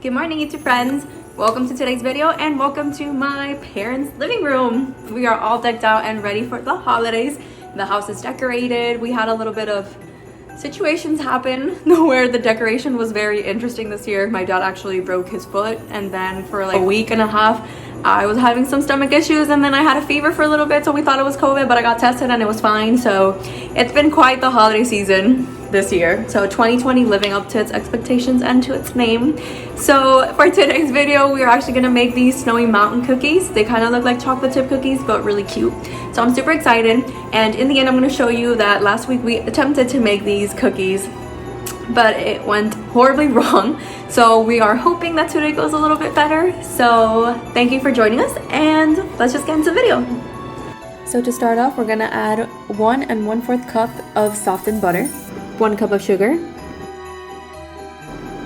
Good morning, YouTube friends. Welcome to today's video and welcome to my parents' living room. We are all decked out and ready for the holidays. The house is decorated. We had a little bit of situations happen where the decoration was very interesting this year. My dad actually broke his foot, and then for like a week and a half I was having some stomach issues, and then I had a fever for a little bit, so we thought it was COVID, but I got tested and it was fine. So it's been quite the holiday season this year. So 2020 living up to its expectations and to its name. So for today's video, we are actually gonna make these snowy mountain cookies. They kind of look like chocolate chip cookies, but really cute. So I'm super excited. And in the end, I'm gonna show you that last week we attempted to make these cookies, but it went horribly wrong. So we are hoping that today goes a little bit better. So thank you for joining us, and let's just get into the video. So to start off, we're gonna add 1 1/4 cup of softened butter, 1 cup of sugar.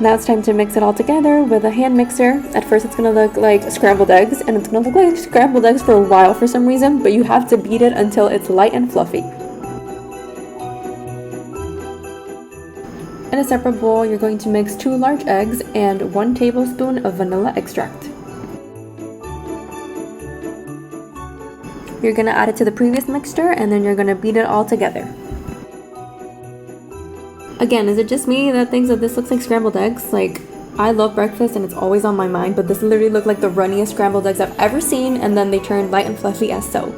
Now it's time to mix it all together with a hand mixer. At first it's gonna look like scrambled eggs, and it's gonna look like scrambled eggs for a while for some reason, but you have to beat it until it's light and fluffy. In a separate bowl, you're going to mix 2 large eggs and 1 tablespoon of vanilla extract. You're going to add it to the previous mixture, and then you're going to beat it all together. Again, is it just me that thinks that this looks like scrambled eggs? Like, I love breakfast and it's always on my mind, but this literally looked like the runniest scrambled eggs I've ever seen, and then they turned light and fluffy as so.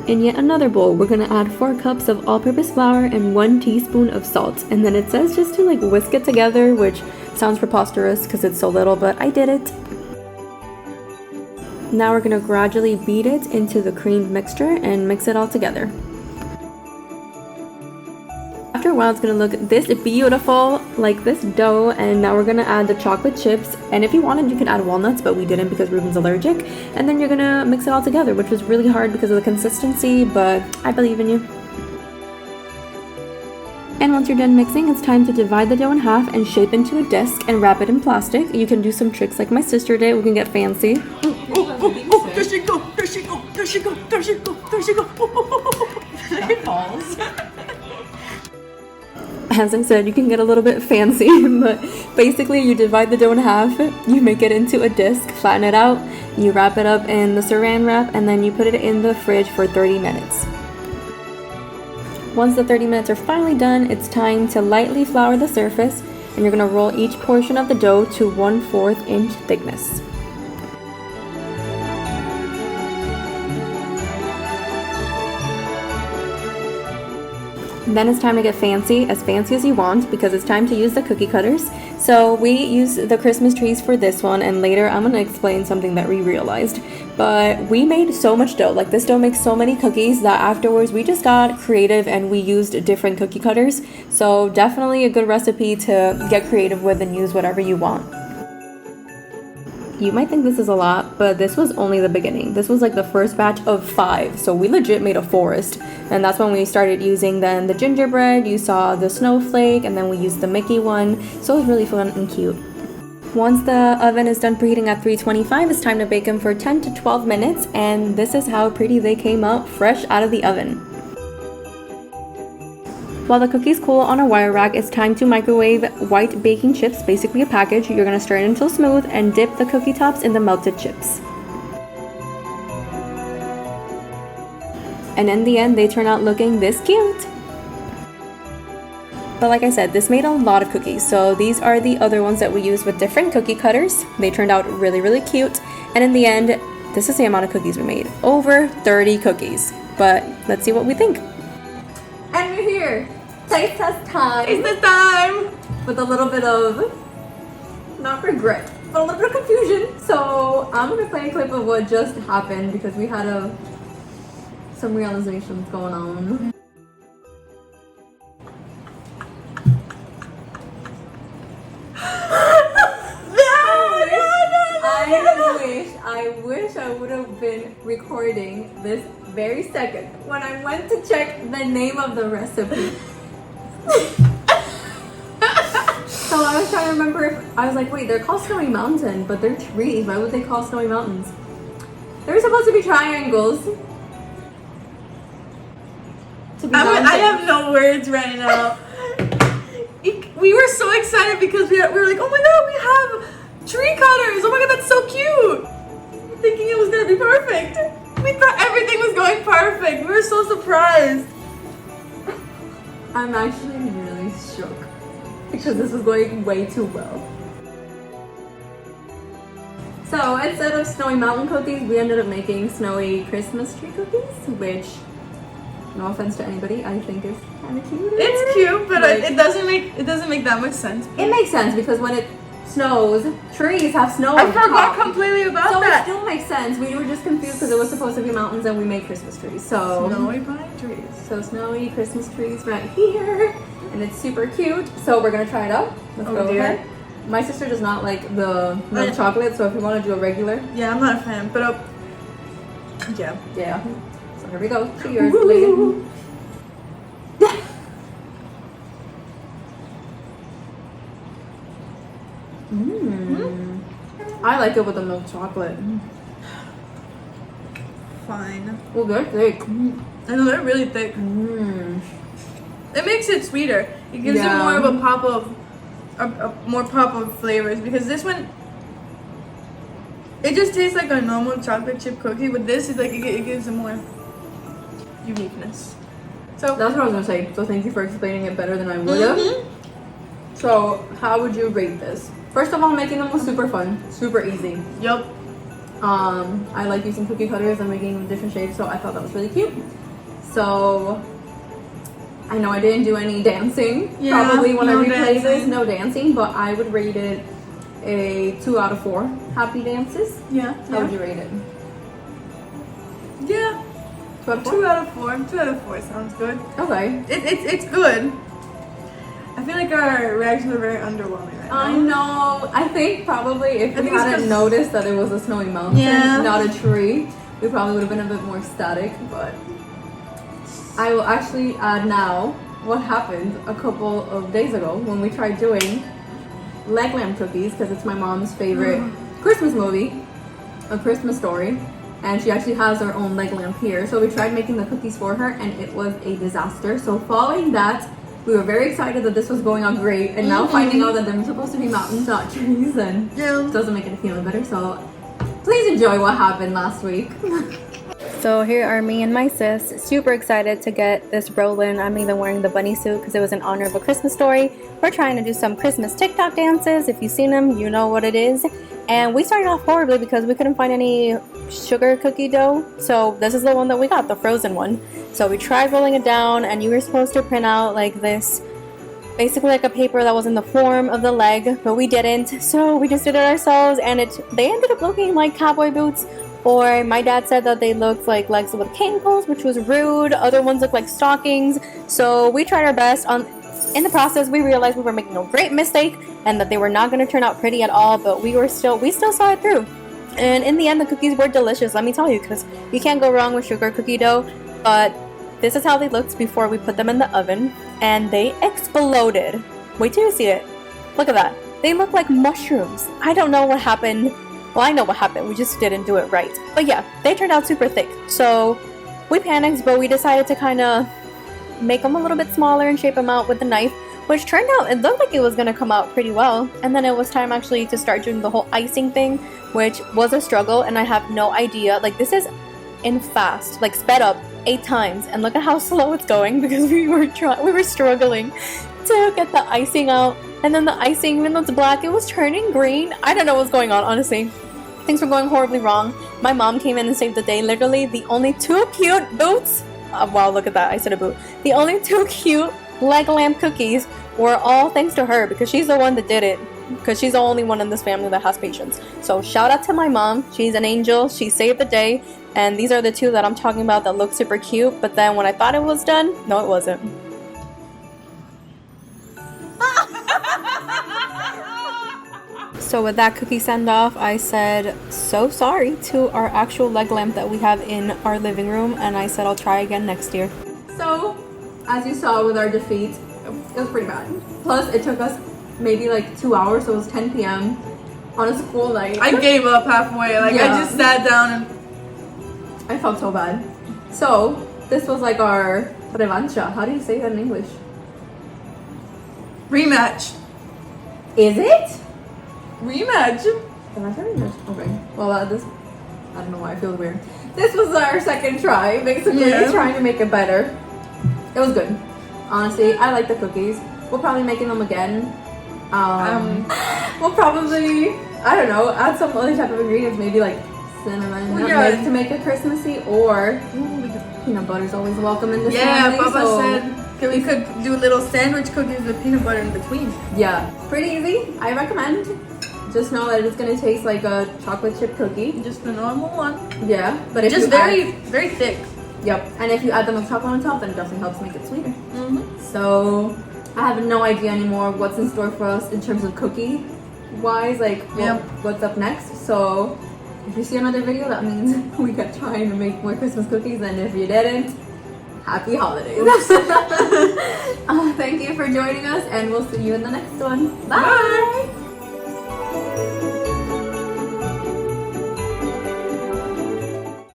In yet another bowl, we're gonna add 4 cups of all-purpose flour and 1 teaspoon of salt. And then it says just to like whisk it together, which sounds preposterous because it's so little, but I did it. Now we're gonna gradually beat it into the creamed mixture and mix it all together. After a while, it's gonna look this beautiful, like this dough, and now we're gonna add the chocolate chips, and if you wanted you can add walnuts, but we didn't because Ruben's allergic. And then you're gonna mix it all together, which was really hard because of the consistency, but I believe in you. And once you're done mixing, it's time to divide the dough in half and shape into a disc and wrap it in plastic. You can do some tricks like my sister did. We can get fancy. Oh, there she go, there she go, there she go, there she go, there she go. That falls. As I said, you can get a little bit fancy, but basically you divide the dough in half, you make it into a disc, flatten it out, you wrap it up in the saran wrap, and then you put it in the fridge for 30 minutes. Once the 30 minutes are finally done, it's time to lightly flour the surface, and you're going to roll each portion of the dough to 1/4 inch thickness. Then it's time to get fancy as you want, because it's time to use the cookie cutters. So we use the Christmas trees for this one, and later I'm going to explain something that we realized. But we made so much dough, like this dough makes so many cookies that afterwards we just got creative and we used different cookie cutters. So definitely a good recipe to get creative with and use whatever you want. You might think this is a lot, but this was only the beginning. This was like the first batch of 5, so we legit made a forest. And that's when we started using then the gingerbread, you saw the snowflake, and then we used the Mickey one. So it was really fun and cute. Once the oven is done preheating at 325, it's time to bake them for 10 to 12 minutes, and this is how pretty they came out fresh out of the oven. While the cookies cool on a wire rack, it's time to microwave white baking chips, basically a package. You're going to stir it until smooth and dip the cookie tops in the melted chips. And in the end, they turn out looking this cute. But like I said, this made a lot of cookies, so these are the other ones that we used with different cookie cutters. They turned out really, really cute. And in the end, this is the amount of cookies we made. Over 30 cookies. But let's see what we think. And we're here. Taste test time. Taste test time. With a little bit of, not regret, but a little bit of confusion. So I'm gonna play a clip of what just happened because we had some realizations going on. I wish I would have been recording this very second when I went to check the name of the recipe. So I was trying to remember if I was like, wait, they're called Snowy Mountain, but they're trees. Why would they call Snowy Mountains? They're supposed to be triangles. I have no words right now. We were so excited because we were like, oh my god, we have Tree cutters! Oh my god, that's so cute! Thinking it was gonna be perfect. We thought everything was going perfect. We were so surprised. I'm actually really shook because this was going way too well. So instead of snowy mountain cookies, we ended up making snowy Christmas tree cookies, which, no offense to anybody, I think is kind of cute. It's cute, but Like, it doesn't make that much sense. it makes sense because when it snows, trees have snow. I on forgot top. completely about So that. it still makes sense. We were just confused because it was supposed to be mountains and we made Christmas trees. So Snowy pine trees. So snowy Christmas trees right here, and it's super cute. So we're gonna try it out. Let's Oh, go dear. ahead. My sister does not like the milk chocolate, so if you want to do a regular, Yeah, I'm not a fan, but yeah. yeah. So here we go. Cheers, lady. I like it with the milk chocolate. Fine. Well, they're thick. I know they're really thick. It makes it sweeter. It gives it more of a pop of more pop of flavors because this one it just tastes like a normal chocolate chip cookie. With this, it's like it gives it more uniqueness. So That's what I was gonna say. So thank you for explaining it better than I would have. So how would you rate this? First of all, making them was super fun, super easy. Yep. I like using cookie cutters and making them different shapes, so I thought that was really cute. So I know I didn't do any dancing. Yeah, Probably when I no replay this, dancing. no dancing, but I would rate it a 2 out of 4 happy dances. Yeah. How would you rate it? Yeah. 2 out of 4? 2 out of 4. 2 out of 4 sounds good. Okay. It's good. I feel like our reactions are very underwhelming right now. I know. I think probably if I we think it's hadn't 'cause- noticed that it was a snowy mountain, Yeah. not a tree, we probably would have been a bit more static, but I will actually add now what happened a couple of days ago when we tried doing leg lamb cookies because it's my mom's favorite Christmas movie, A Christmas Story, and she actually has her own leg lamb here. So we tried making the cookies for her and it was a disaster. So following that, we were very excited that this was going on great, and now finding out that they're supposed to be mountains, not trees, and Yeah. it doesn't make it feel any better. So please enjoy what happened last week. So here are me and my sis, super excited to get this rolling. I'm even wearing the bunny suit because it was in honor of A Christmas Story. We're trying to do some Christmas TikTok dances. If you've seen them, you know what it is. And we started off horribly because we couldn't find any sugar cookie dough. So this is the one that we got, the frozen one. So we tried rolling it down, and you were supposed to print out like this, basically like a paper that was in the form of the leg, but we didn't. So we just did it ourselves, and they ended up looking like cowboy boots. Or my dad said that they looked like legs with cane poles, which was rude. Other ones looked like stockings. So we tried our best. In the process, we realized we were making a great mistake and that they were not going to turn out pretty at all. But we still saw it through. And in the end, the cookies were delicious. Let me tell you, because you can't go wrong with sugar cookie dough. But this is how they looked before we put them in the oven, and they exploded. Wait till you see it. Look at that. They look like mushrooms. I don't know what happened. Well, I know what happened. We just didn't do it right. But yeah, they turned out super thick. So we panicked, but we decided to kind of make them a little bit smaller and shape them out with the knife, which turned out, it looked like it was going to come out pretty well. And then it was time actually to start doing the whole icing thing, which was a struggle, and I have no idea. Like, this is in fast, like sped up 8 times, and look at how slow it's going because we were struggling to get the icing out. And then the icing, even though it's black, it was turning green. I don't know what's going on, honestly. Things were going horribly wrong. My mom came in and saved the day. Literally, the only 2 cute boots. Wow, look at that. I said a boot. The only 2 cute leg lamb cookies were all thanks to her because she's the one that did it. Because she's the only one in this family that has patience. So shout out to my mom. She's an angel. She saved the day. And these are the 2 that I'm talking about that look super cute. But then when I thought it was done, no, it wasn't. So with that cookie send off, I said so sorry to our actual leg lamp that we have in our living room, and I said I'll try again next year. So as you saw with our defeat, it was pretty bad. Plus it took us maybe like 2 hours, so it was 10 p.m. on a school night. I gave up halfway. Like, Yeah. I just sat down and I felt so bad. So this was like our revancha. How do you say that in English? rematch. Is it? Rematch. Am I trying to? Okay. Well, this, I don't know why I feel weird. This was our second try, basically, trying to make it better. It was good. Honestly, I like the cookies. We'll probably making them again. We'll probably, I don't know, add some other type of ingredients, maybe like cinnamon nutmeg to make it Christmassy, or peanut butter's always welcome in this family. Papa so said we could do little sandwich cookies with peanut butter in between. yeah, pretty easy. I recommend. Just know that it's gonna taste like a chocolate chip cookie. Just the normal one. Yeah, but if just you very thick. Yep, and if you add the milk chocolate on top, then it definitely helps make it sweeter. Mm-hmm. So I have no idea anymore what's in store for us in terms of cookie wise, like what's up next. So if you see another video, that means we kept trying to make more Christmas cookies, and if you didn't, happy holidays. Thank you for joining us, and we'll see you in the next one. Bye.